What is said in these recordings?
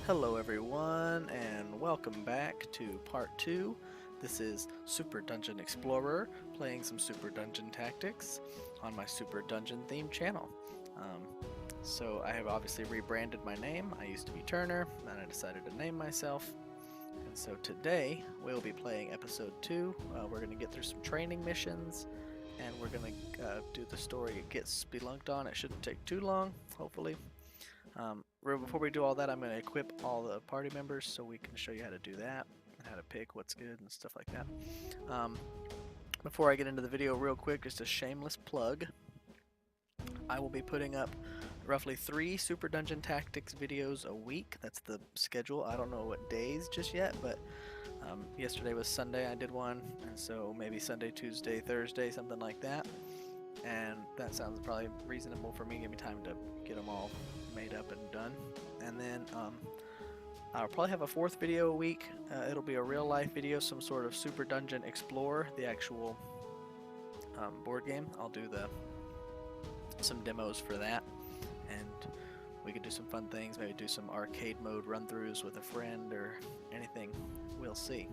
Hello everyone and welcome back to part 2. This is Super Dungeon Explorer playing some Super Dungeon Tactics on my Super Dungeon themed channel. So I have obviously rebranded my name. I used to be Turner, then I decided to name myself. And so today we'll be playing episode 2. We're going to get through some training missions and we're going to do the story Get Spelunked on. It shouldn't take too long, hopefully. Before we do all that, I'm going to equip all the party members so we can show you how to do that, and how to pick what's good and stuff like that. Before I get into the video real quick, just a shameless plug. I will be putting up roughly 3 Super Dungeon Tactics videos a week. That's the schedule. I don't know what days just yet, but yesterday was Sunday, I did one, and so maybe Sunday, Tuesday, Thursday, something like that. And that sounds probably reasonable for me. Give me time to get them all made up and done. And then I'll probably have a 4th video a week. It'll be a real life video, some sort of Super Dungeon Explorer, the actual board game. I'll do some demos for that, and we could do some fun things, maybe do some arcade mode run-throughs with a friend or anything. We'll see.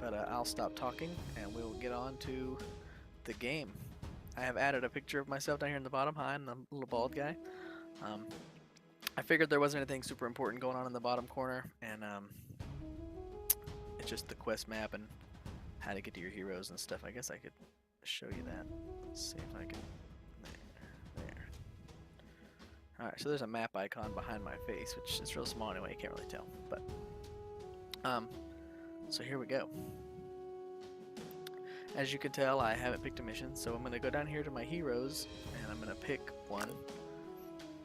But I'll stop talking and we'll get on to the game. I have added a picture of myself down here in the bottom. Hi, I'm the little bald guy. I figured there wasn't anything super important going on in the bottom corner, and it's just the quest map and how to get to your heroes and stuff. I guess I could show you that. Let's see if I can. There. Alright, so there's a map icon behind my face, which is real small anyway, you can't really tell. But, so here we go. As you can tell, I haven't picked a mission, so I'm going to go down here to my heroes, and I'm going to pick one.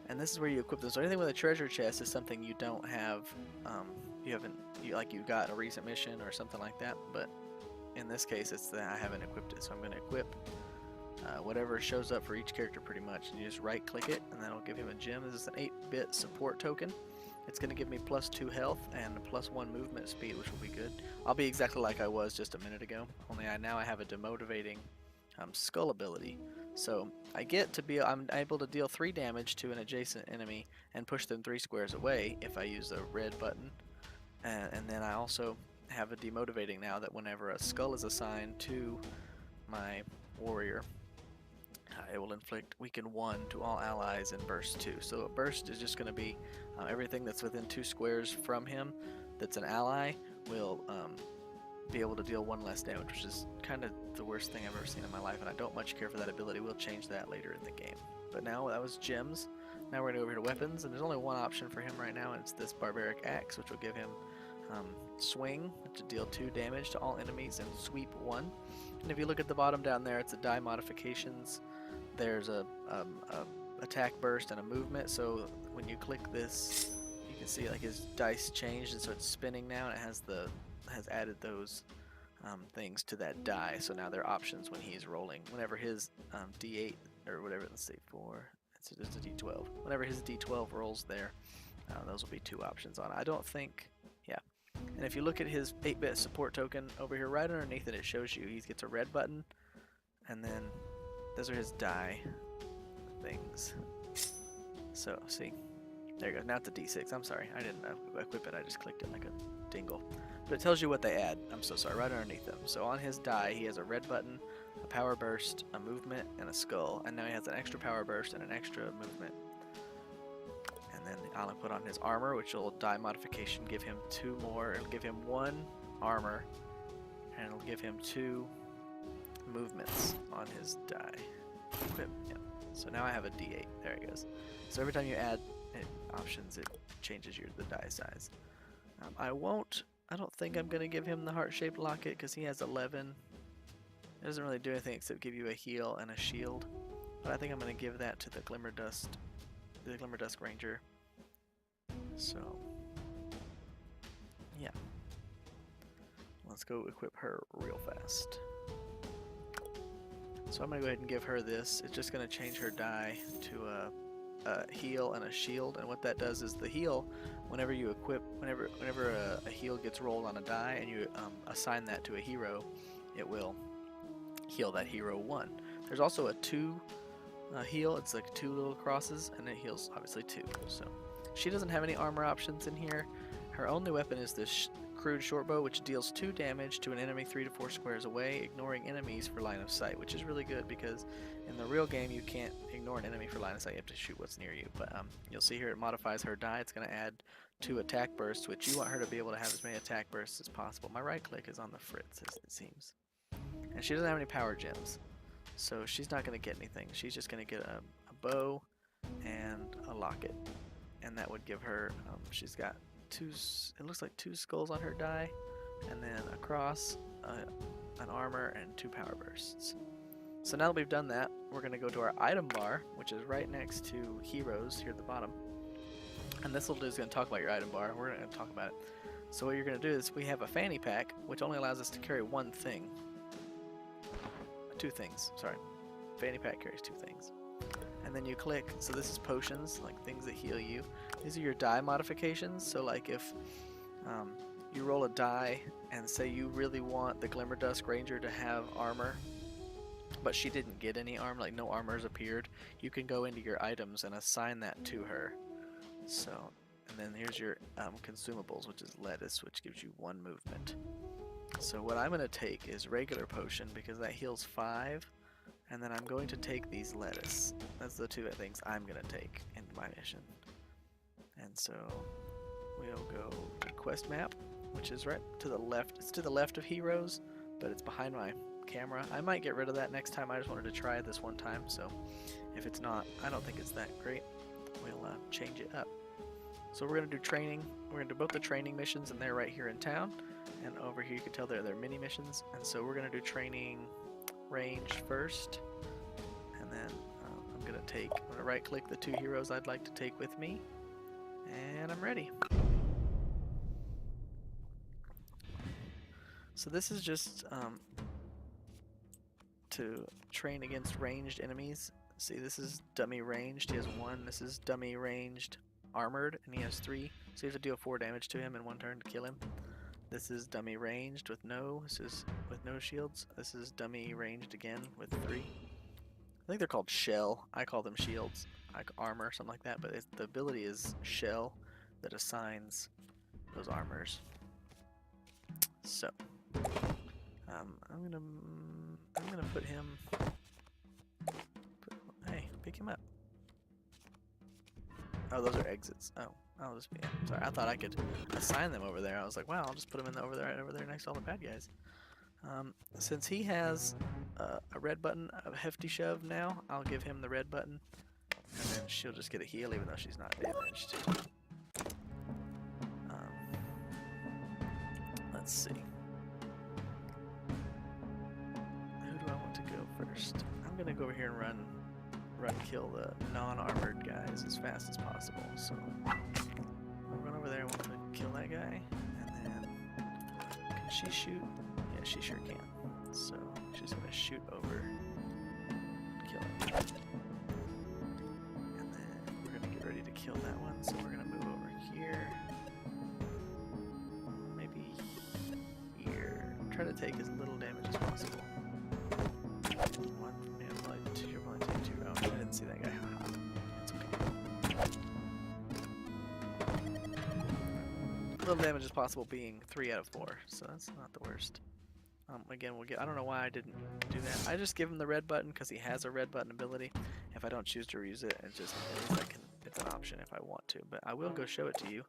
And this is where you equip them. So anything with a treasure chest is something you don't have, you got a recent mission or something like that, but in this case it's that I haven't equipped it, so I'm going to equip whatever shows up for each character pretty much. And you just right click it, and that'll give him a gem. This is an 8-bit support token. It's going to give me +2 health and +1 movement speed, which will be good. I'll be exactly like I was just a minute ago, only now I have a demotivating skull ability. So I'm able to deal 3 damage to an adjacent enemy and push them 3 squares away if I use the red button. And then I also have a demotivating now that whenever a skull is assigned to my warrior, it will inflict weaken 1 to all allies in burst 2. So a burst is just going to be everything that's within 2 squares from him that's an ally will be able to deal 1 less damage, which is kind of the worst thing I've ever seen in my life, and I don't much care for that ability. We'll change that later in the game. But now that was gems. Now we're going to go over here to weapons, and there's only one option for him right now, and it's this barbaric axe, which will give him swing to deal 2 damage to all enemies and sweep 1. And if you look at the bottom down there, it's a die modifications. There's a attack burst and a movement. So when you click this, you can see like his dice changed, and so it's spinning now, and it has added those things to that die. So now there are options when he's rolling. Whenever his D8 or whatever, let's see, 4. It's just a D12. Whenever his D12 rolls there, those will be 2 options on it. I don't think, yeah. And if you look at his 8-bit support token over here, right underneath it, it shows you he gets a red button, and then those are his die things. So see, there you go. Now it's a D6. I'm sorry, I didn't equip it. I just clicked it like a dingle. But it tells you what they add. I'm so sorry, right underneath them. So on his die, he has a red button, a power burst, a movement, and a skull. And now he has an extra power burst and an extra movement. And then I'll put on his armor, which will die modification give him 2 more. It'll give him 1 armor, and it'll give him 2 movements on his die. Equip. Yep. So now I have a D8. There it goes. So every time you add options, it changes the die size. I don't think I'm going to give him the heart-shaped locket because he has 11. It doesn't really do anything except give you a heal and a shield. But I think I'm going to give that to the Glimmer Dusk Ranger. So, yeah. Let's go equip her real fast. So I'm going to go ahead and give her this. It's just going to change her die to a heal and a shield, and what that does is the heal, whenever you equip, whenever a heal gets rolled on a die and you assign that to a hero, it will heal that hero 1. There's also a 2 heal. It's like 2 little crosses, and it heals obviously 2. So she doesn't have any armor options in here. Her only weapon is this crude short bow, which deals 2 damage to an enemy 3 to 4 squares away, ignoring enemies for line of sight, which is really good because in the real game you can't ignore an enemy for line of sight. You have to shoot what's near you. But you'll see here it modifies her die. It's going to add 2 attack bursts, which you want her to be able to have as many attack bursts as possible. My right click is on the fritz, as it seems. And she doesn't have any power gems, so she's not going to get anything. She's just going to get a bow and a locket, and that would give her, she's got it looks like 2 skulls on her die, and then a cross, an armor, and 2 power bursts. So now that we've done that, we're going to go to our item bar, which is right next to heroes here at the bottom. And this little dude is going to talk about your item bar. We're going to talk about it. So what you're going to do is we have a fanny pack, which only allows us to carry 1 thing. 2 things, sorry. Fanny pack carries 2 things. And then you click, so this is potions, like things that heal you. These are your die modifications, so like if you roll a die and say you really want the Glimmerdusk Ranger to have armor, but she didn't get any armor, like no armor has appeared, you can go into your items and assign that to her. So, and then here's your consumables, which is lettuce, which gives you 1 movement. So what I'm going to take is regular potion because that heals 5. And then I'm going to take these lettuce. That's the 2 things I'm going to take in my mission. And so we'll go to quest map, which is right to the left. It's to the left of heroes, but it's behind my camera. I might get rid of that next time. I just wanted to try it this one time. So if it's not, I don't think it's that great. We'll change it up. So we're going to do training. We're going to do both the training missions, and they're right here in town. And over here you can tell they're mini missions. And so we're going to do training range first, and then I'm going to right click the 2 heroes I'd like to take with me, and I'm ready. So this is just to train against ranged enemies. See, this is dummy ranged, he has 1. This is dummy ranged armored, and he has 3, so you have to deal 4 damage to him in 1 turn to kill him. This is dummy ranged with no shields. This is dummy ranged again with 3. I think they're called shell. I call them shields, like armor, something like that. But the ability is shell that assigns those armors. So I'm gonna put him. Hey, pick him up. Oh, those are exits. Oh. I'll just be, sorry, I thought I could assign them over there. I was like, wow, I'll just put them over there next to all the bad guys. Since he has a red button, a hefty shove now, I'll give him the red button, and then she'll just get a heal even though she's not damaged. Let's see. Who do I want to go first? I'm gonna go over here and run kill the non-armored guys as fast as possible. So I'll run over there. I want to kill that guy, and then can she shoot? Yeah, she sure can. So she's gonna shoot over, kill him, and then we're gonna get ready to kill that one. So we're gonna move over here, maybe here. Try to take as little damage as possible. One, man, like two, you're probably taking 2. Oh, I didn't see that guy. Haha. It's okay. Little damage as possible being 3 out of 4, so that's not the worst. Again, I don't know why I didn't do that. I just give him the red button because he has a red button ability. If I don't choose to use it, at least it's an option if I want to. But I will go show it to you.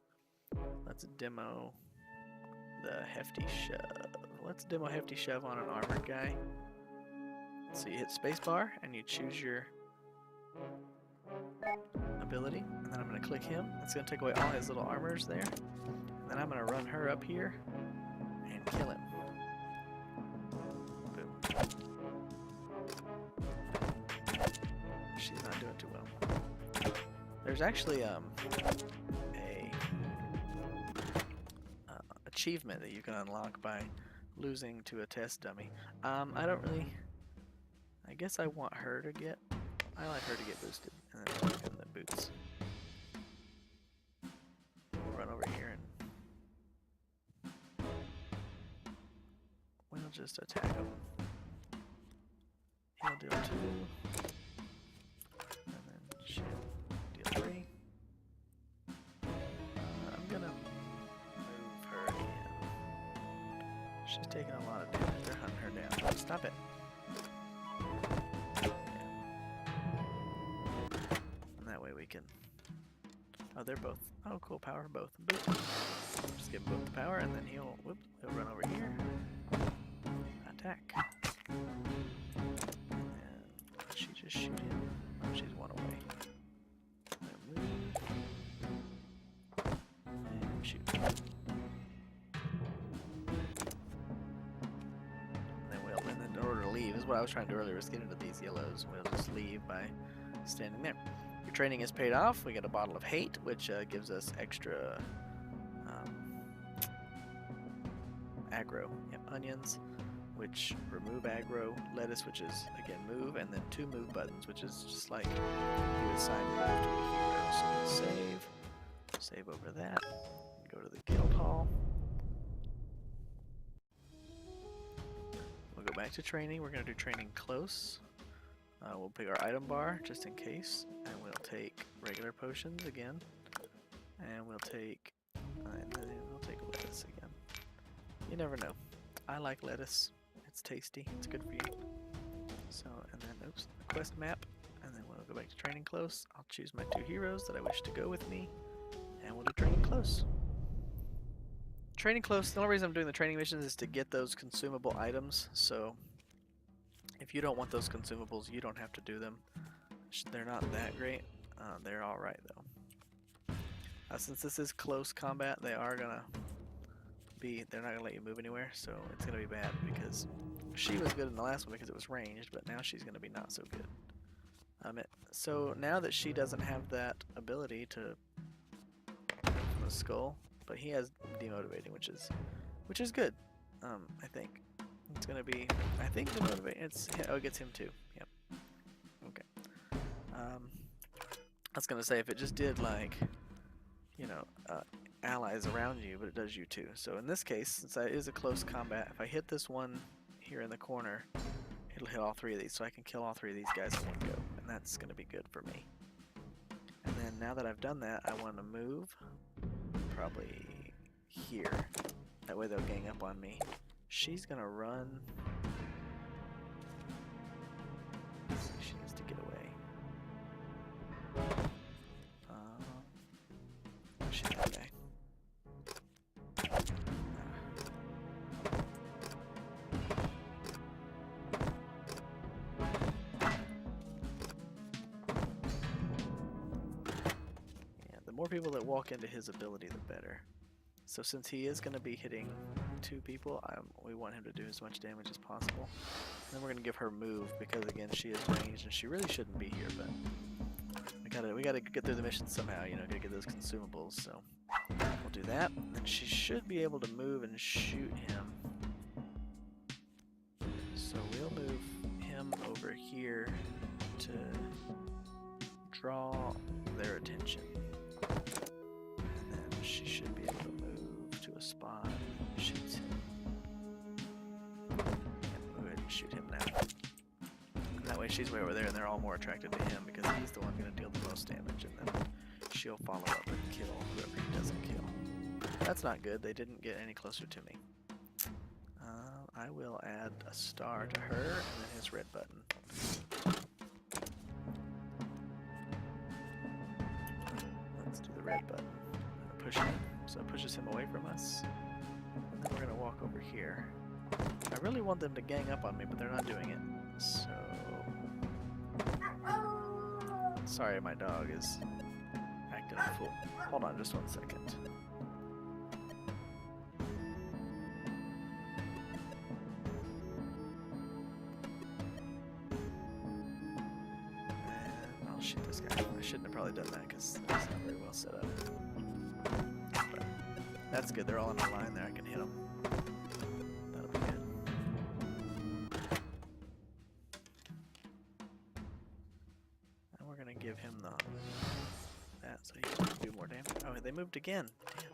Let's demo the hefty shove. Let's demo hefty shove on an armored guy. So you hit spacebar and you choose your ability, and then I'm going to click him. It's going to take away all his little armors there. And then I'm going to run her up here and kill him. Boom. She's not doing too well. There's actually a achievement that you can unlock by losing to a test dummy. I don't really. I guess I want her to get. I like her to get boosted, and then give him the boots. We'll run over here and we'll just attack him. He'll deal 2, and then she'll deal 3. I'm gonna She's taking a lot of damage. They're hunting her down. Stop it. Yeah. And that way we can... Oh, they're both... Oh, cool. Power both. Boop. Just give him both the power, and then he'll run over here. Attack. And she just shoot him. Oh, she's one away. And move. And shoot. And then in order to leave, is what I was trying to do earlier, was get into these yellows. We'll just leave by standing there. Your training is paid off. We get a bottle of hate, which gives us extra aggro. Yep, onions, which remove aggro. Lettuce, which is again move, and then 2 move buttons, which is just like you assign move to a hero. So we'll save over that. Go to the guild hall. We'll go back to training. We're gonna do training close. We'll pick our item bar just in case, and we'll take regular potions again, and we'll take lettuce again. You never know. I like lettuce. It's tasty. It's good for you. So, and then oops, the quest map, and then we'll go back to training close. I'll choose my 2 heroes that I wish to go with me, and we'll do training close. Training close. The only reason I'm doing the training missions is to get those consumable items. So. If you don't want those consumables, you don't have to do them. They're not that great. They're alright though. Since this is close combat, they're not gonna let you move anywhere, so it's gonna be bad because she was good in the last one because it was ranged, but now she's gonna be not so good. So now that she doesn't have that ability to from the skull, but he has demotivating, which is good. I think. It's gonna be, I think, the motivate. It gets him too. Yep. Okay. I was gonna say if it just did like, you know, allies around you, but it does you too. So in this case, since it is a close combat, if I hit this one here in the corner, it'll hit all 3 of these, so I can kill all 3 of these guys in one go, and that's gonna be good for me. And then now that I've done that, I want to move probably here. That way they'll gang up on me. She's gonna run. She needs to get away. Shoot that guy. Yeah, the more people that walk into his ability, the better. So since he is going to be hitting 2 people, we want him to do as much damage as possible. And then we're going to give her move because again she is ranged and she really shouldn't be here, but we gotta get through the mission somehow. You know, gotta get those consumables. So we'll do that, and she should be able to move and shoot him. So we'll move him over here to draw their attention, and then she should be able to move to a spot and shoot him. Yeah, go ahead and shoot him now. And that way she's way over there, and they're all more attracted to him because he's the one going to deal the most damage, and then she'll follow up and kill whoever he doesn't kill. That's not good. They didn't get any closer to me. I will add a star to her, and then his red button. Let's do the red button. Push him, so it pushes him away from us. And then we're going to walk over here. I really want them to gang up on me, but they're not doing it. So... Sorry, my dog is acting a fool. Hold on just 1 second. And I'll shoot this guy. I shouldn't have probably done that because that's not very well set up. But that's good. They're all in a line there. I can hit them. That'll be good. And we're gonna give him that so he can do more damage. Oh, they moved again. Damn.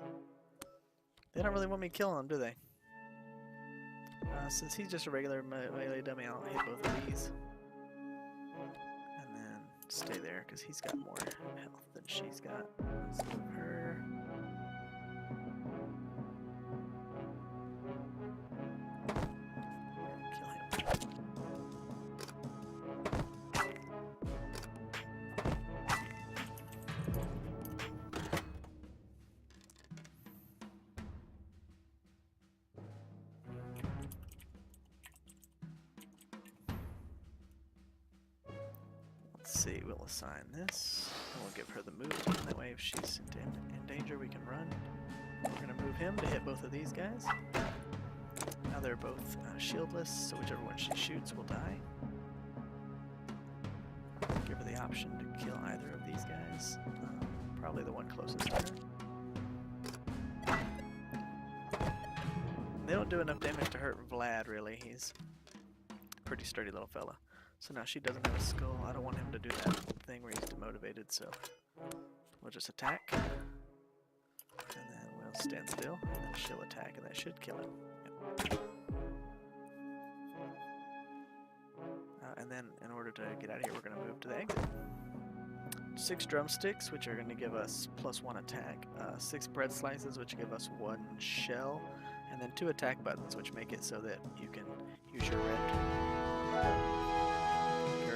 They don't really want me killing him, do they? Since he's just a regular melee dummy, I'll hit both of these. And then stay there, because he's got more health than she's got. Let's move her. see, we'll assign this, and we'll give her the move. And that way, if she's in danger, we can run. We're gonna move him to hit both of these guys. Now they're both shieldless, so whichever one she shoots will die. Give her the option to kill either of these guys. Probably the one closest to her. They don't do enough damage to hurt Vlad, really. He's a pretty sturdy little fella. So now she doesn't have a skull. I don't want him to do that thing where he's demotivated, so we'll just attack. And then we'll stand still, and then she'll attack, and that should kill him. Yep. And then, in order to get out of here, we're going to move to the exit. 6 drumsticks, which are going to give us +1 attack. 6 bread slices, which give us 1 shell. And then 2 attack buttons, which make it so that you can use your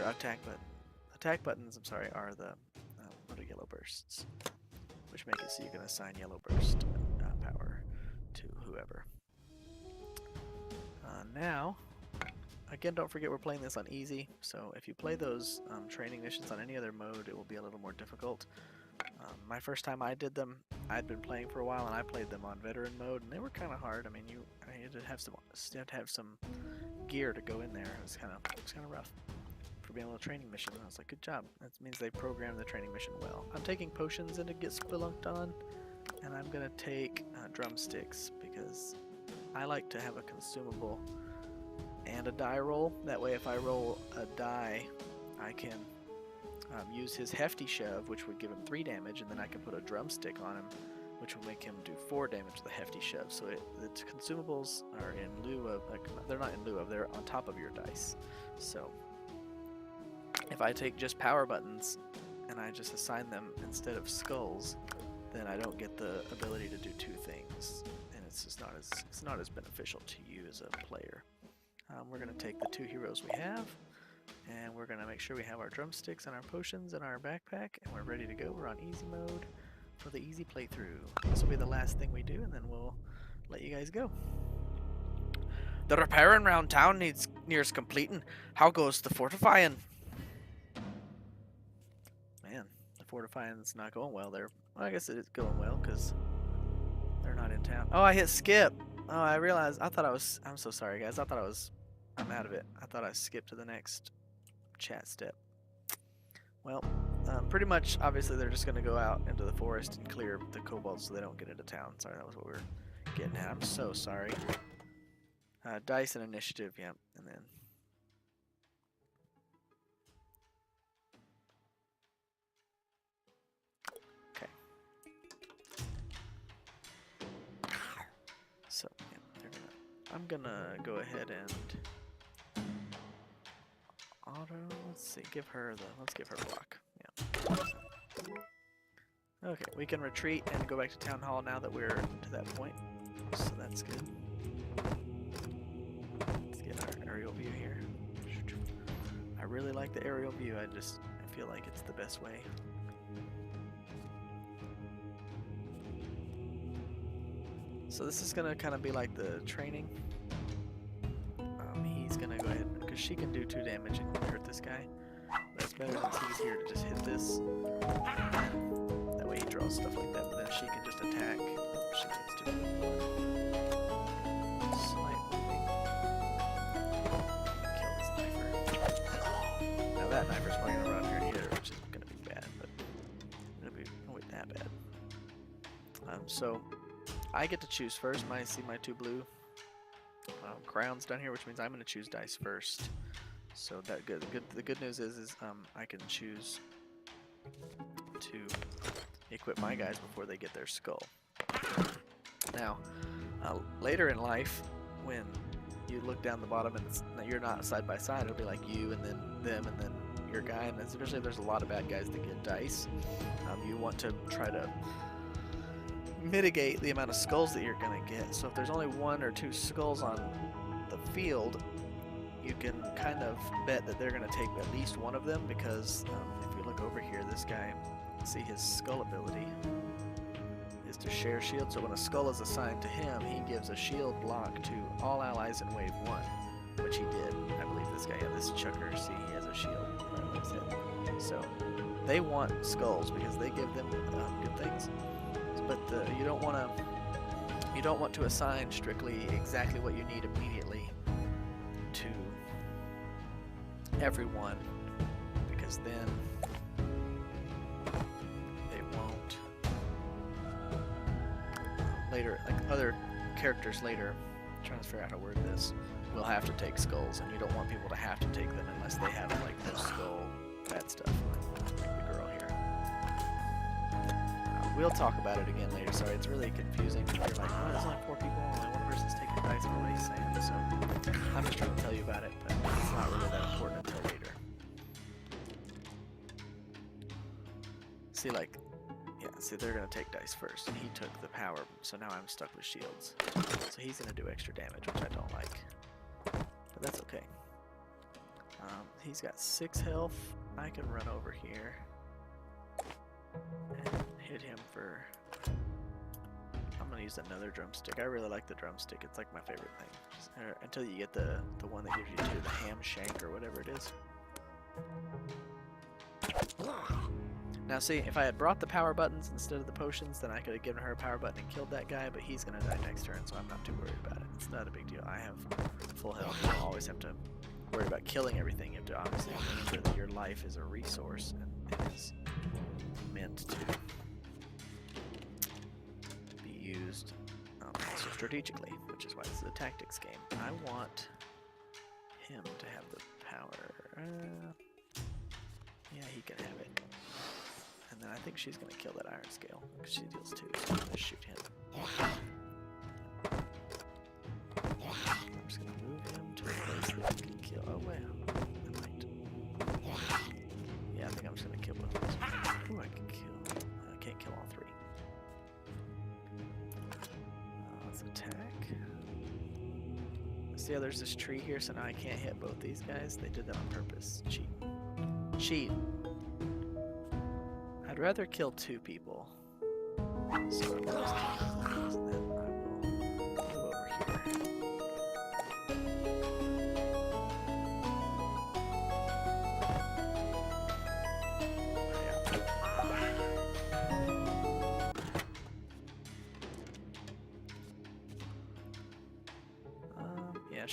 attack buttons. I'm sorry, are the little yellow bursts, which make it so you can assign yellow burst power to whoever. Now, again, don't forget we're playing this on easy. So if you play those training missions on any other mode, it will be a little more difficult. My first time I did them, I'd been playing for a while, and I played them on veteran mode, and they were kind of hard. I mean, you had to have some gear to go in there. It was kind of rough for being a little training mission. And I was like, good job. That means they programmed the training mission well. I'm taking potions in to get spelunked on, and I'm gonna take drumsticks because I like to have a consumable and a die roll. That way, if I roll a die, I can use his hefty shove, which would give him 3 damage, and then I can put a drumstick on him, which will make him do 4 damage with the hefty shove. So the consumables are in lieu of, they're not in lieu of, they're on top of your dice. So if I take just power buttons and I just assign them instead of skulls, then I don't get the ability to do 2 things, and it's just not as beneficial to you as a player. We're going to take the 2 heroes we have, and we're going to make sure we have our drumsticks and our potions in our backpack, and we're ready to go. We're on easy mode for the easy playthrough. This will be the last thing we do, and then we'll let you guys go. The repairing round town nears completing. How goes the fortifying? Man, the fortifying's not going well there. Well, I guess it is going well, because they're not in town. Oh, I hit skip! Oh, I realized, I'm so sorry, guys. I'm out of it. I thought I skipped to the next chat step. Well, pretty much, obviously, they're just going to go out into the forest and clear the kobolds so they don't get into town. Sorry, that was what we were getting at. I'm so sorry. Dice and initiative, yeah, and then... Okay. So, yeah, I'm gonna go ahead and... Auto, let's give her block. Yeah. Okay, we can retreat and go back to town hall now that we're to that point. So that's good. Let's get our aerial view here. I really like the aerial view. I feel like it's the best way. So this is gonna kind of be like the training. He's gonna go ahead, because she can do 2 damage and hurt this guy. But it's better since he's here to just hit this. That way he draws stuff like that, but then she can just attack. She gets to slight moving. Kill this knifer. Now that knifer's probably gonna run here and hit her, which is gonna be bad, but it won't be that bad. So I get to choose first. See my 2 blue crowns down here, which means I'm going to choose dice first. So that the good news is I can choose to equip my guys before they get their skull. Now, later in life, when you look down the bottom and you're not side by side, it'll be like you and then them and then your guy, and especially if there's a lot of bad guys that get dice, you want to try to mitigate the amount of skulls that you're going to get. So if there's only 1 or 2 skulls on the field, you can kind of bet that they're going to take at least one of them, because if you look over here, this guy, see his skull ability is to share shield. So when a skull is assigned to him, he gives a shield block to all allies in wave 1, which he did. I believe this guy, this chucker, see, he has a shield right on his head. So they want skulls because they give them good things. But you don't want to assign strictly exactly what you need immediately to everyone, because then they won't later, like other characters later, I'm trying to figure out how to word this, will have to take skulls, and you don't want people to have to take them unless they have like no skull bad stuff. Like the girl here. We'll talk about it again later. Sorry, it's really confusing. You're like, oh, there's only 4 people, only one person's taking dice. What he's saying, so I'm just trying to tell you about it, but it's not really that important until later. See, like, yeah, see, they're gonna take dice first, and he took the power, so now I'm stuck with shields. So he's gonna do extra damage, which I don't like, but that's okay. He's got 6 health. I can run over here and hit him for... I'm gonna use another drumstick. I really like the drumstick. It's like my favorite thing. Until you get the one that gives you the ham shank or whatever it is. Now see, if I had brought the power buttons instead of the potions, then I could have given her a power button and killed that guy, but he's gonna die next turn, so I'm not too worried about it. It's not a big deal. I have full health. You don't always have to worry about killing everything. You have to obviously remember that your life is a resource, and it is meant to be used also strategically, which is why this is a tactics game. I want him to have the power. Yeah, he can have it. And then I think she's going to kill that iron scale, because she deals 2, so I'm going to shoot him. I'm just going to move him to a place that he can kill. Oh, well. I might. Yeah, I think I'm just going to kill both of these. Ooh, I can kill. I can't kill all 3. Let's attack. See how there's this tree here, so now I can't hit both these guys? They did that on purpose. Cheat. Cheat. I'd rather kill 2 people. So I'm just and then I will move over here. Yeah,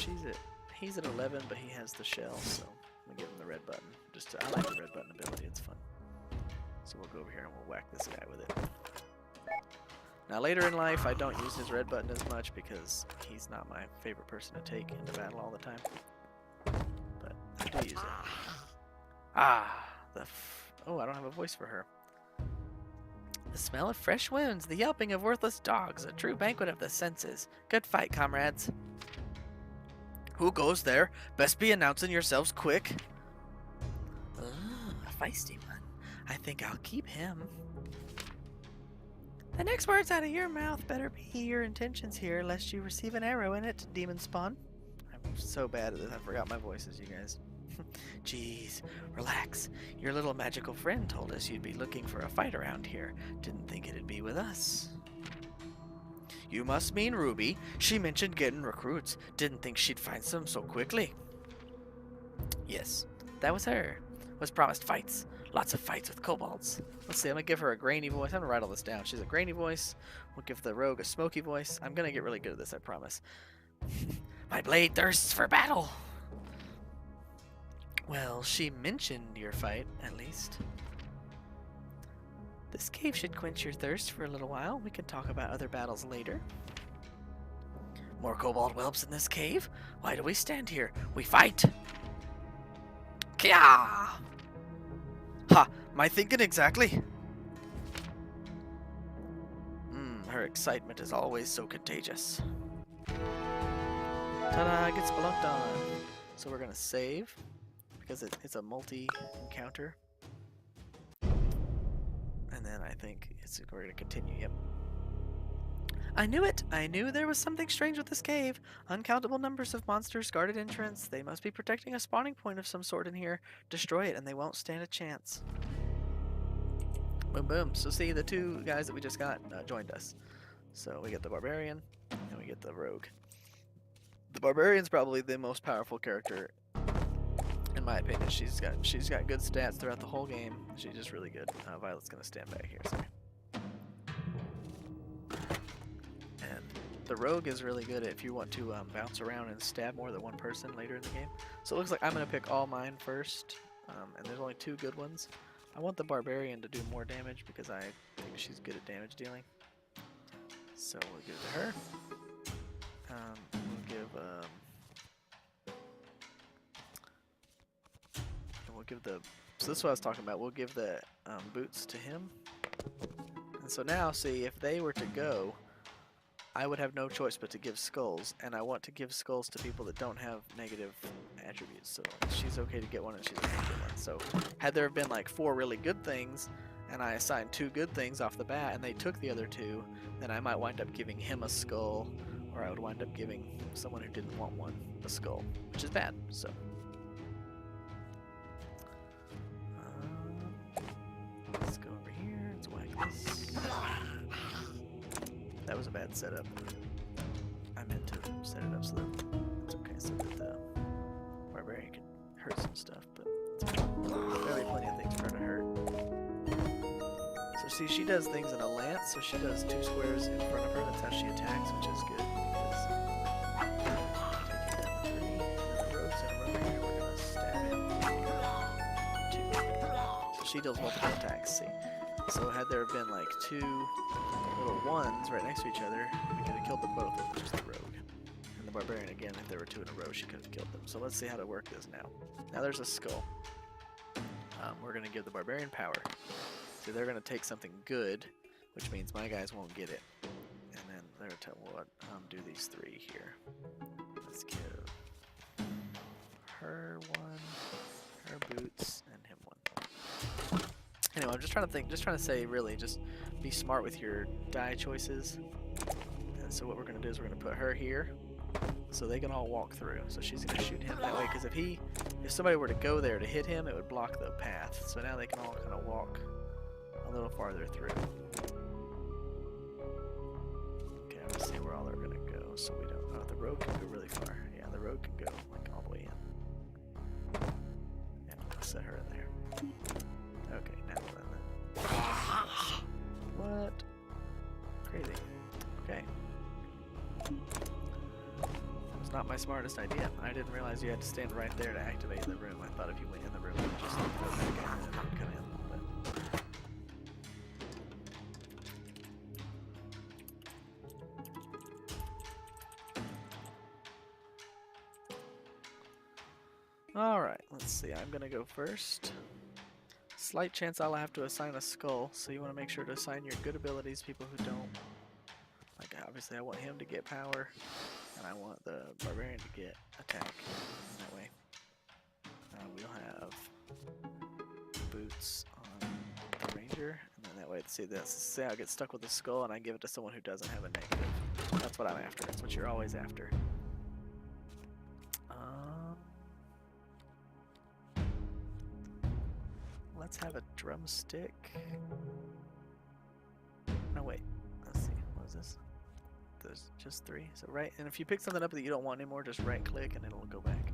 he's at 11, but he has the shell, so I'm gonna give him the red button. I like the red button ability, it's fun. So we'll go over here and we'll whack this guy with it. Now later in life, I don't use his red button as much because he's not my favorite person to take into battle all the time. But I do use it. Oh, I don't have a voice for her. The smell of fresh wounds, the yelping of worthless dogs, a true banquet of the senses. Good fight, comrades. Who goes there? Best be announcing yourselves quick. A feisty one. I think I'll keep him. The next words out of your mouth better be your intentions here, lest you receive an arrow in it, demon spawn. I'm so bad at this, I forgot my voices, you guys. Jeez, relax. Your little magical friend told us you'd be looking for a fight around here. Didn't think it'd be with us. You must mean Ruby. She mentioned getting recruits. Didn't think she'd find some so quickly. Yes, that was her. Was promised fights. Lots of fights with kobolds. Let's see, I'm gonna give her a grainy voice. I'm gonna write all this down. She's a grainy voice. We'll give the rogue a smoky voice. I'm gonna get really good at this, I promise. My blade thirsts for battle. Well, she mentioned your fight, at least. This cave should quench your thirst for a little while. We can talk about other battles later. More kobold whelps in this cave? Why do we stand here? We fight! Kya! Ha! Am I thinking exactly? Her excitement is always so contagious. Ta-da! Get spelunked on. So we're gonna save because it's a multi-encounter, and then I think we're gonna continue. Yep. I knew it! I knew there was something strange with this cave. Uncountable numbers of monsters guarded entrance. They must be protecting a spawning point of some sort in here. Destroy it and they won't stand a chance. Boom boom. So see, the 2 guys that we just got joined us. So we get the barbarian and we get the rogue. The barbarian's probably the most powerful character In my opinion, she's got good stats throughout the whole game. She's just really good. Violet's gonna stand back here. Sorry. And the rogue is really good if you want to bounce around and stab more than one person later in the game. So it looks like I'm gonna pick all mine first, and there's only 2 good ones. I want the barbarian to do more damage because I think she's good at damage dealing. So we'll give it to her. We'll give the. So this is what I was talking about. We'll give the boots to him. And so now, see, if they were to go, I would have no choice but to give skulls, and I want to give skulls to people that don't have negative attributes. So she's okay to get one, and she's okay to get one. So had there been like 4 really good things, and I assigned 2 good things off the bat, and they took the other 2, then I might wind up giving him a skull, or I would wind up giving someone who didn't want one a skull, which is bad. So. Let's go over here. Let's whack this. That was a bad setup. I meant to set it up so that it's okay, so that the barbarian can hurt some stuff, but it's okay. There'll be plenty of things for her to hurt. So see, she does things in a lance, so she does 2 squares in front of her. That's how she attacks, which is good. Taking down the 3, and the rogue's gonna run over here. We're gonna stab him. 2. So she deals multiple attacks. See. So had there been like 2 little ones right next to each other, we could have killed them both, with just the rogue. And the barbarian, again, if there were 2 in a row, she could have killed them. So let's see how to work this now. Now there's a skull. We're going to give the barbarian power. So they're going to take something good, which means my guys won't get it. And then they're going to tell what, do these 3 here. Let's give her 1, her boots, and him 1. Anyway, I'm just trying to think, just trying to say, really, just be smart with your die choices. And so what we're going to do is we're going to put her here, so they can all walk through. So she's going to shoot him that way, because if somebody were to go there to hit him, it would block the path. So now they can all kind of walk a little farther through. Okay, let's see where all are going to go, so we don't. Oh, the rogue can go really far. Yeah, the rogue can go like all the way in. And we'll set her in there. Okay, now we're in there. What? Crazy. Okay. That was not my smartest idea. I didn't realize you had to stand right there to activate the room. I thought if you went in the room, you would just go back in and it would come in. Alright, let's see. I'm gonna go first. Slight chance I'll have to assign a skull, so you want to make sure to assign your good abilities people who don't. Like, obviously I want him to get power, and I want the barbarian to get attack. That way. We'll have boots on the ranger, and then that way, see how it gets stuck with the skull, and I give it to someone who doesn't have a negative. That's what I'm after. That's what you're always after. Let's have a drumstick. No, wait. Let's see. What is this? There's just 3. So right, and if you pick something up that you don't want anymore, just right click and it'll go back.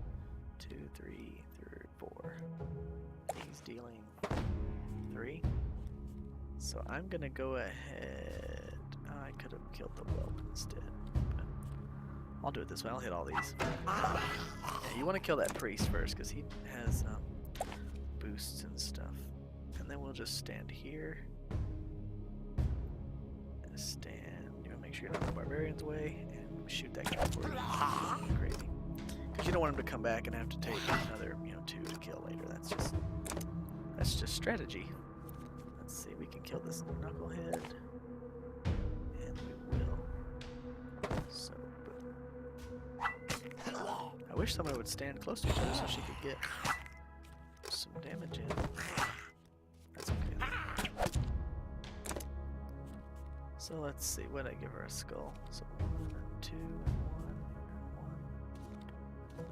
2, 3, 4. He's dealing 3. So I'm gonna go ahead. I could have killed the whelp instead. But I'll do it this way. I'll hit all these. Yeah, you want to kill that priest first because he has boosts and stuff. And then we'll just stand here. And stand. You want to make sure you're not in the barbarian's way. And shoot that guy for you. Crazy. Because you don't want him to come back and have to take another, 2 to kill later. That's just strategy. Let's see, we can kill this knucklehead. And we will. So, I wish someone would stand close to each other so she could get some damage in. That's okay. So let's see, what did I give her a skull? So 1 and 2 and 1 and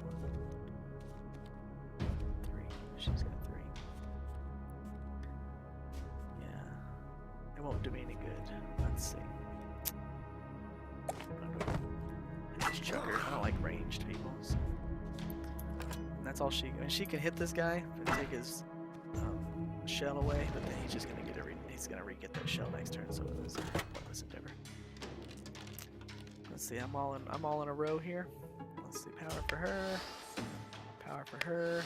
1. 3. She's got 3. Yeah. It won't do me any good. Let's see. Just chuck her. I don't like ranged people. So. And That's all she. I mean, she can hit this guy and take his shell away, but then he's just gonna get he's gonna re-get that shell next turn. So it was a pointless endeavor. Let's see. I'm all in a row here. Let's see. Power for her. Power for her.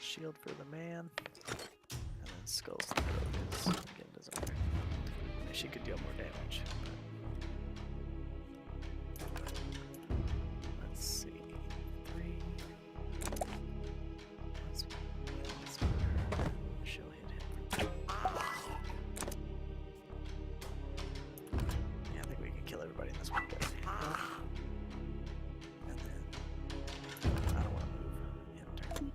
Shield for the man. And then skulls to the rogue is again doesn't matter. I mean, she could deal more damage. Let's see. 3. Let's put her. She'll hit him. Yeah, I think we can kill everybody in this one. And then I don't want to move. End turn.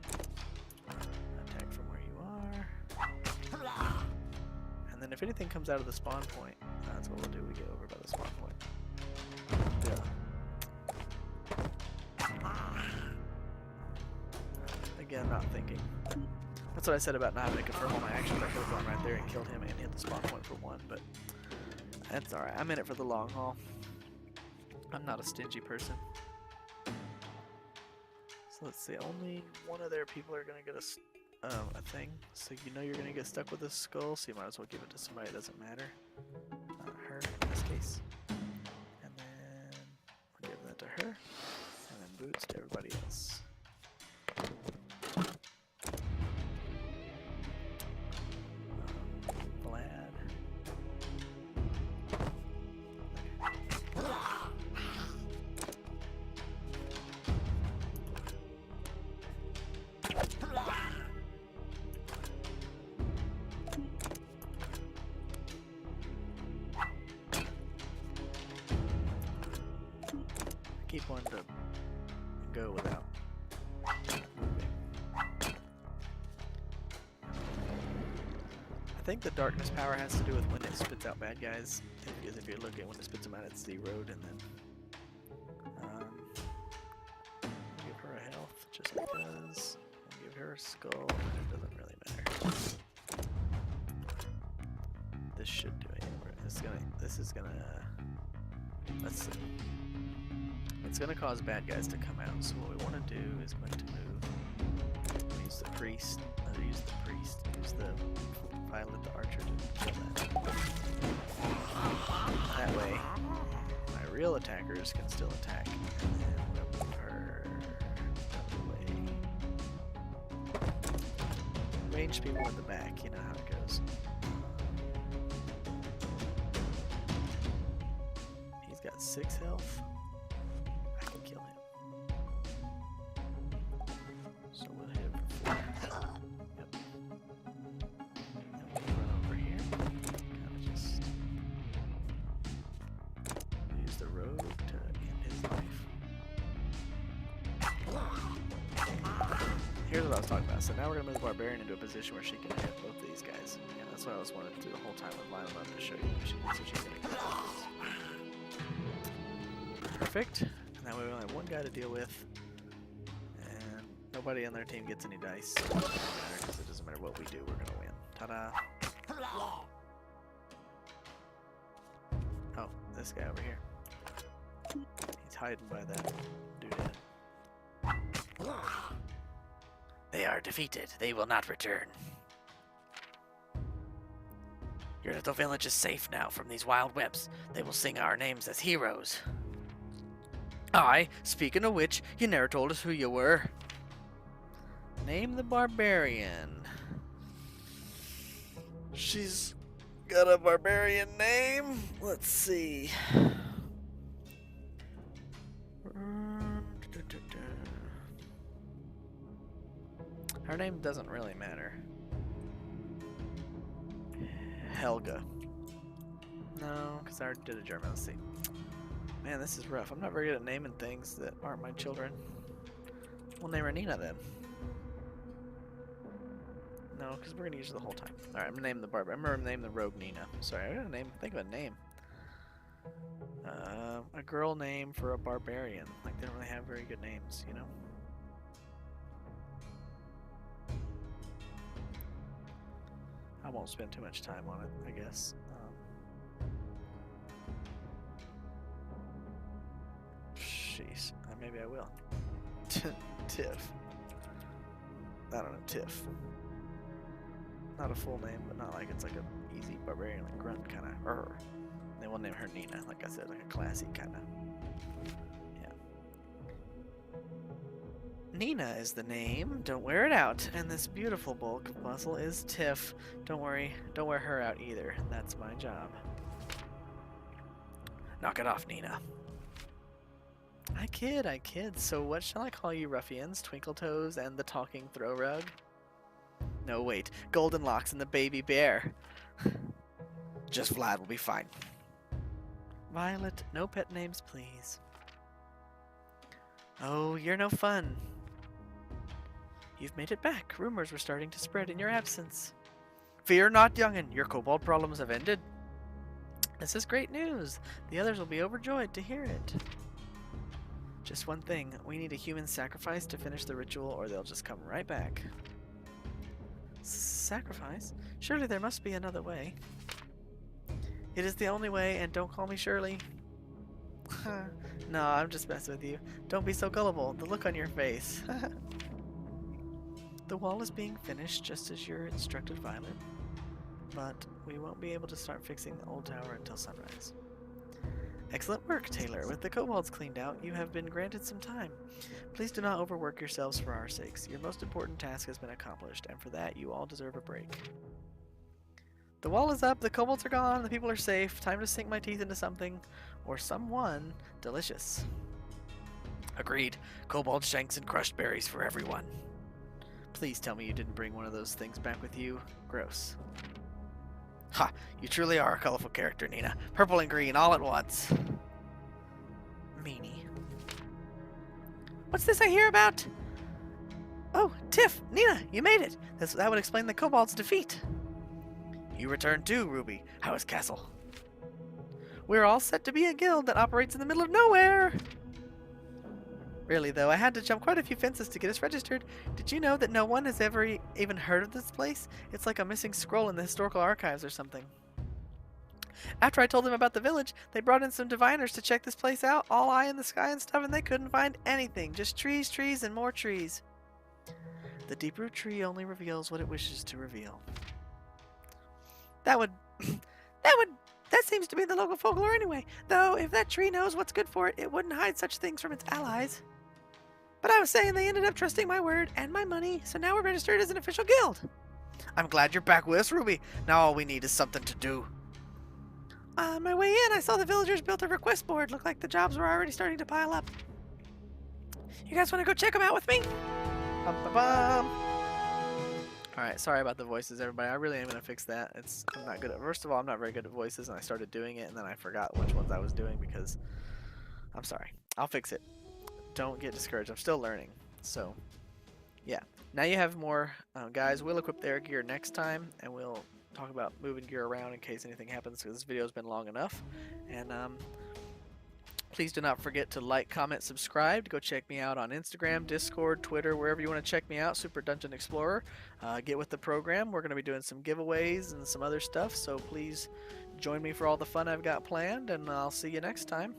Attack from where you are. And then if anything comes out of the spawn point, that's what we'll do. We get over by the spawn point. Yeah. Again, not thinking. That's what I said about not having to confirm all my actions. I could have gone right there and killed him and hit the spawn point for 1, but that's alright. I'm in it for the long haul. I'm not a stingy person. So let's see. Only one of their people are going to get a thing. So you know you're going to get stuck with a skull, so you might as well give it to somebody that doesn't matter. Not her in this case. And then we'll give that to her. And then boots to everybody else. Vlad. Keep one to go without moving. I think the darkness power has to do with when it spits out bad guys. Because if you look at when it spits them out, it's zeroed, and then give her a health, just like this. Give her a skull, and it doesn't really matter. This should do it. This is gonna. Let's see. It's going to cause bad guys to come out, so what we want to do is going to move. Use the priest. Use the violet, the archer to kill that. That way, my real attackers can still attack. And then we'll move her out of the way. Ranged people in the back, you know how it goes. He's got 6 health. Here's what I was talking about. So now we're gonna move the barbarian into a position where she can hit both of these guys. Yeah, that's what I was wanting to do the whole time with line them up to show you what she can, so she's gonna get those. Perfect. And that way we only have one guy to deal with, and nobody on their team gets any dice. So it doesn't matter because it doesn't matter what we do, we're gonna win. Ta-da! Oh, this guy over here. He's hiding by that doodad. They are defeated. They will not return. Your little village is safe now from these wild webs. They will sing our names as heroes. Aye, speaking of which, you never told us who you were. Name the barbarian. She's got a barbarian name? Let's see. Her name doesn't really matter. Helga. No, because I already did a German. Let's see. Man, this is rough. I'm not very good at naming things that aren't my children. We'll name her Nina then. No, because we're going to use it the whole time. Alright, I'm going to name the barber. I'm going to name the rogue Nina. Sorry, I got to think of a name. A girl name for a barbarian. Like, they don't really have very good names, you know? I won't spend too much time on it, I guess. Jeez, maybe I will. Tiff. I don't know, Tiff. Not a full name, but not like it's like a easy barbarian like grunt kind of. They will name her Nina, like I said, like a classy kind of. Yeah. Nina is the name. Don't wear it out. And this beautiful bulk puzzle is Tiff. Don't worry, don't wear her out either. That's my job. Knock it off, Nina. I kid. So what shall I call you ruffians? Twinkle Toes and the talking throw rug? No, wait. Golden Locks and the baby bear. Just Vlad will be fine. Violet, no pet names, please. Oh, you're no fun. You've made it back. Rumors were starting to spread in your absence. Fear not, youngin'. Your kobold problems have ended. This is great news. The others will be overjoyed to hear it. Just one thing. We need a human sacrifice to finish the ritual, or they'll just come right back. Sacrifice? Surely there must be another way. It is the only way, and don't call me Shirley. No, I'm just messing with you. Don't be so gullible. The look on your face. The wall is being finished just as you're instructed, Violet. But we won't be able to start fixing the old tower until sunrise. Excellent work, Taylor. With the kobolds cleaned out, you have been granted some time. Please do not overwork yourselves for our sakes. Your most important task has been accomplished, and for that you all deserve a break. The wall is up, the kobolds are gone, the people are safe. Time to sink my teeth into something, or someone, delicious. Agreed. Kobold shanks and crushed berries for everyone. Please tell me you didn't bring one of those things back with you. Gross. Ha! You truly are a colorful character, Nina. Purple and green all at once. Meanie. What's this I hear about? Oh, Tiff! Nina! You made it! That would explain the kobold's defeat. You returned too, Ruby. How is Castle? We're all set to be a guild that operates in the middle of nowhere! Really, though, I had to jump quite a few fences to get us registered. Did you know that no one has ever even heard of this place? It's like a missing scroll in the historical archives or something. After I told them about the village, they brought in some diviners to check this place out, all eye in the sky and stuff, and they couldn't find anything. Just trees, trees, and more trees. The deep-root tree only reveals what it wishes to reveal. That seems to be the local folklore anyway. Though, if that tree knows what's good for it, it wouldn't hide such things from its allies. But I was saying they ended up trusting my word and my money, so now we're registered as an official guild. I'm glad you're back with us, Ruby. Now all we need is something to do. On my way in, I saw the villagers built a request board. Looked like the jobs were already starting to pile up. You guys want to go check them out with me? Bum-ba-bum. Alright, sorry about the voices, everybody. I really am going to fix that. I'm not good at... First of all, I'm not very good at voices, and I started doing it, and then I forgot which ones I was doing because... I'm sorry. I'll fix it. Don't get discouraged. I'm still learning. So, yeah. Now you have more guys. We'll equip their gear next time, and we'll talk about moving gear around in case anything happens, because this video's been long enough. And please do not forget to like, comment, subscribe. Go check me out on Instagram, Discord, Twitter, wherever you want to check me out. Super Dungeon Explorer. Get with the program. We're going to be doing some giveaways and some other stuff, so please join me for all the fun I've got planned, and I'll see you next time.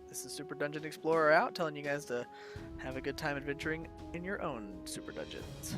This is Super Dungeon Explorer out, telling you guys to have a good time adventuring in your own Super Dungeons.